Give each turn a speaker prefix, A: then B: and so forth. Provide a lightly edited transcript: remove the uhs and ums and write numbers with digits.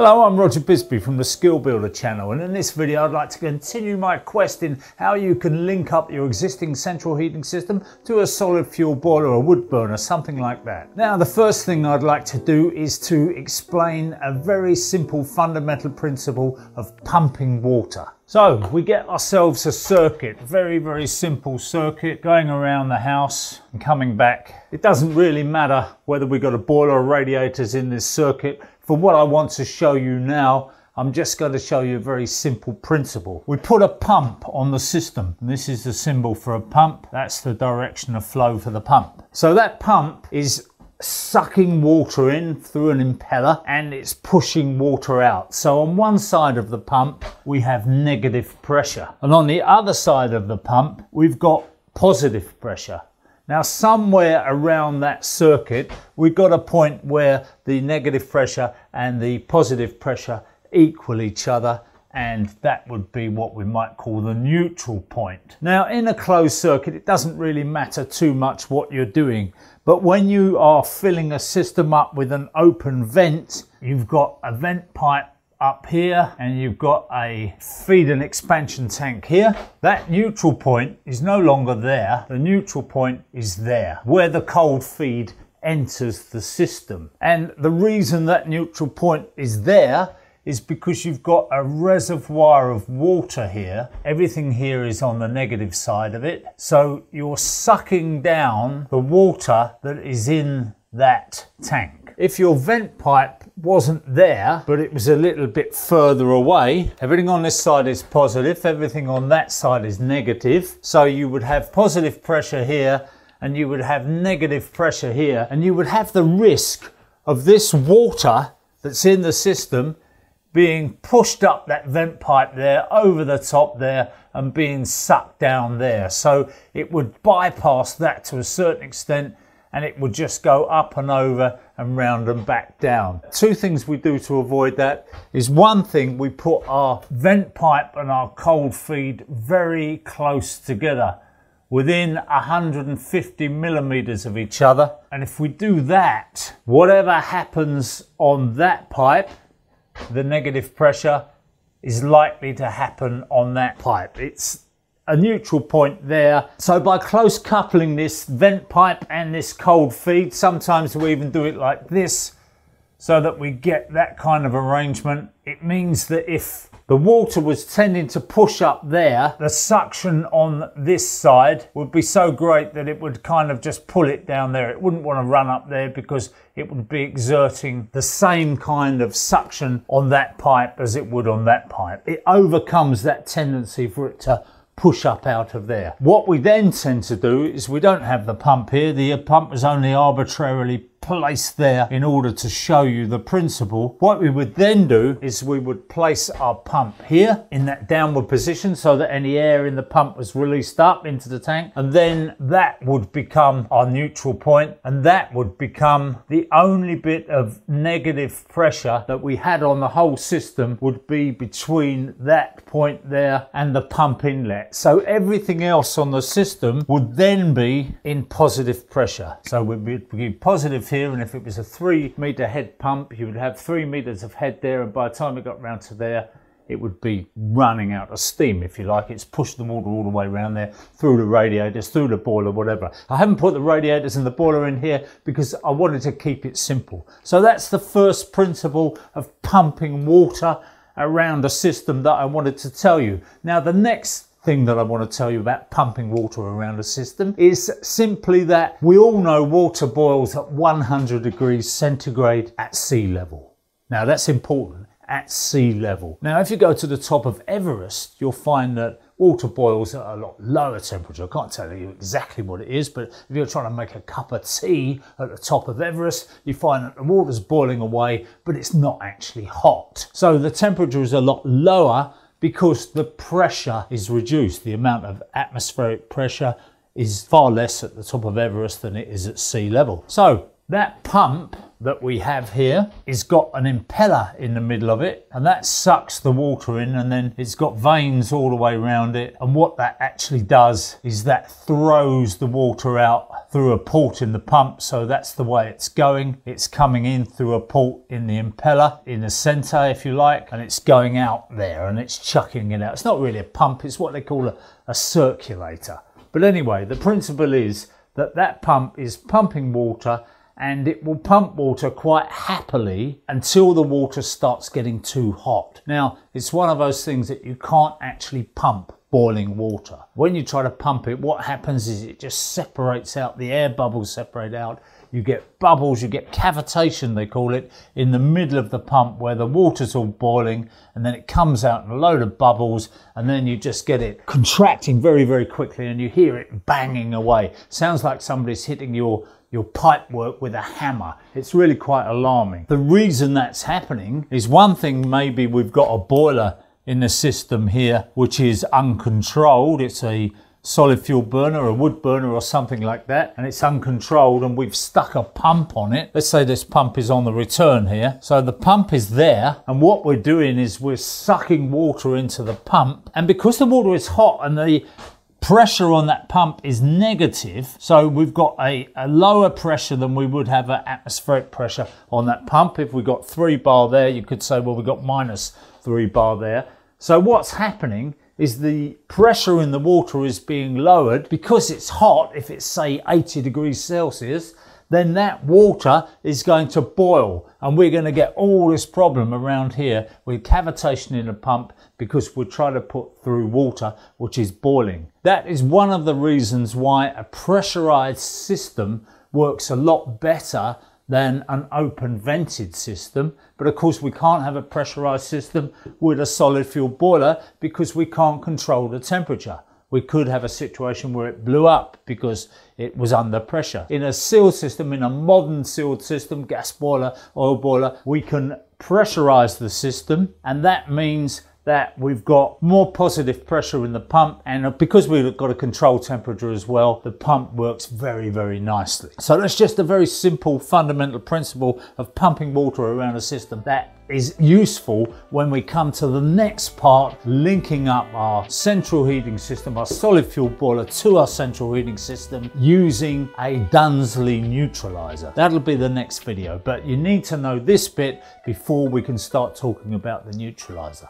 A: Hello, I'm Roger Bisbee from the Skill Builder channel, and in this video I'd like to continue my quest in how you can link up your existing central heating system to a solid fuel boiler or wood burner, something like that. Now the first thing I'd like to do is to explain a very simple fundamental principle of pumping water. So we get ourselves a circuit, very simple circuit, going around the house and coming back. It doesn't really matter whether we've got a boiler or radiators in this circuit. For what I want to show you now, I'm just going to show you a very simple principle. We put a pump on the system. This is the symbol for a pump. That's the direction of flow for the pump. So that pump is sucking water in through an impeller and it's pushing water out. So on one side of the pump we have negative pressure, and on the other side of the pump we've got positive pressure. Now somewhere around that circuit we've got a point where the negative pressure and the positive pressure equal each other, and that would be what we might call the neutral point. Now in a closed circuit it doesn't really matter too much what you're doing, but when you are filling a system up with an open vent, you've got a vent pipe up here and you've got a feed and expansion tank here. That neutral point is no longer there. The neutral point is there, where the cold feed enters the system. And the reason that neutral point is there is because you've got a reservoir of water here. Everything here is on the negative side of it. So you're sucking down the water that is in that tank. If your vent pipe wasn't there, but it was a little bit further away, everything on this side is positive, everything on that side is negative. So you would have positive pressure here and you would have negative pressure here, and you would have the risk of this water that's in the system being pushed up that vent pipe there, over the top there, and being sucked down there. So it would bypass that to a certain extent, and it would just go up and over and round and back down. Two things we do to avoid that is, one thing, we put our vent pipe and our cold feed very close together, within 150 millimeters of each other. And if we do that, whatever happens on that pipe, the negative pressure is likely to happen on that pipe. It's a neutral point there. So by close coupling this vent pipe and this cold feed, sometimes we even do it like this so that we get that kind of arrangement. It means that if the water was tending to push up there, the suction on this side would be so great that it would kind of just pull it down there. It wouldn't want to run up there because it would be exerting the same kind of suction on that pipe as it would on that pipe. It overcomes that tendency for it to push up out of there. What we then tend to do is, we don't have the pump here. The pump is only arbitrarily placed there in order to show you the principle. What we would then do is we would place our pump here in that downward position so that any air in the pump was released up into the tank, and then that would become our neutral point, and that would become the only bit of negative pressure that we had on the whole system, would be between that point there and the pump inlet. So everything else on the system would then be in positive pressure. So we'd be positive here, and if it was a 3 meter head pump, you would have 3 meters of head there, and by the time it got round to there, it would be running out of steam, if you like. It's pushed the water all the way around there, through the radiators, through the boiler, whatever. I haven't put the radiators and the boiler in here because I wanted to keep it simple. So that's the first principle of pumping water around a system that I wanted to tell you. Now the next thing that I want to tell you about pumping water around a system is simply that we all know water boils at 100 degrees centigrade at sea level. Now that's important, at sea level. Now if you go to the top of Everest, you'll find that water boils at a lot lower temperature. I can't tell you exactly what it is, but if you're trying to make a cup of tea at the top of Everest, you find that the water's boiling away, but it's not actually hot. So the temperature is a lot lower because the pressure is reduced. The amount of atmospheric pressure is far less at the top of Everest than it is at sea level. So That pump that we have here is got an impeller in the middle of it, and that sucks the water in, and then it's got veins all the way around it, and what that actually does is that throws the water out through a port in the pump. So that's the way it's going. It's coming in through a port in the impeller, in the center if you like, and it's going out there and it's chucking it out. It's not really a pump, it's what they call a circulator. But anyway, the principle is that that pump is pumping water, and it will pump water quite happily until the water starts getting too hot. Now, it's one of those things that you can't actually pump boiling water. When you try to pump it, what happens is it just separates out, the air bubbles separate out, you get bubbles, you get cavitation they call it, in the middle of the pump where the water's all boiling, and then it comes out in a load of bubbles, and then you just get it contracting very, very quickly, and you hear it banging away. Sounds like somebody's hitting your pipe work with a hammer. It's really quite alarming. The reason that's happening is, one thing, maybe we've got a boiler in the system here which is uncontrolled. It's a solid fuel burner, a wood burner or something like that, and it's uncontrolled, and we've stuck a pump on it. Let's say this pump is on the return here. So the pump is there, and what we're doing is we're sucking water into the pump, and because the water is hot and the pressure on that pump is negative, so we've got a lower pressure than we would have at atmospheric pressure on that pump. If we got 3 bar there, you could say, well, we've got minus 3 bar there. So what's happening is the pressure in the water is being lowered because it's hot. If it's say 80 degrees Celsius, then that water is going to boil, and we're going to get all this problem around here with cavitation in the pump because we're trying to put through water which is boiling. That is one of the reasons why a pressurized system works a lot better than an open vented system. But of course we can't have a pressurized system with a solid fuel boiler because we can't control the temperature. We could have a situation where it blew up because it was under pressure. In a sealed system, in a modern sealed system, gas boiler, oil boiler, we can pressurize the system, and that means that we've got more positive pressure in the pump, and because we've got a controlled temperature as well, the pump works very, very nicely. So that's just a very simple fundamental principle of pumping water around a system that is useful when we come to the next part, linking up our central heating system, our solid fuel boiler, to our central heating system using a Dunsley neutralizer. That'll be the next video, but you need to know this bit before we can start talking about the neutralizer.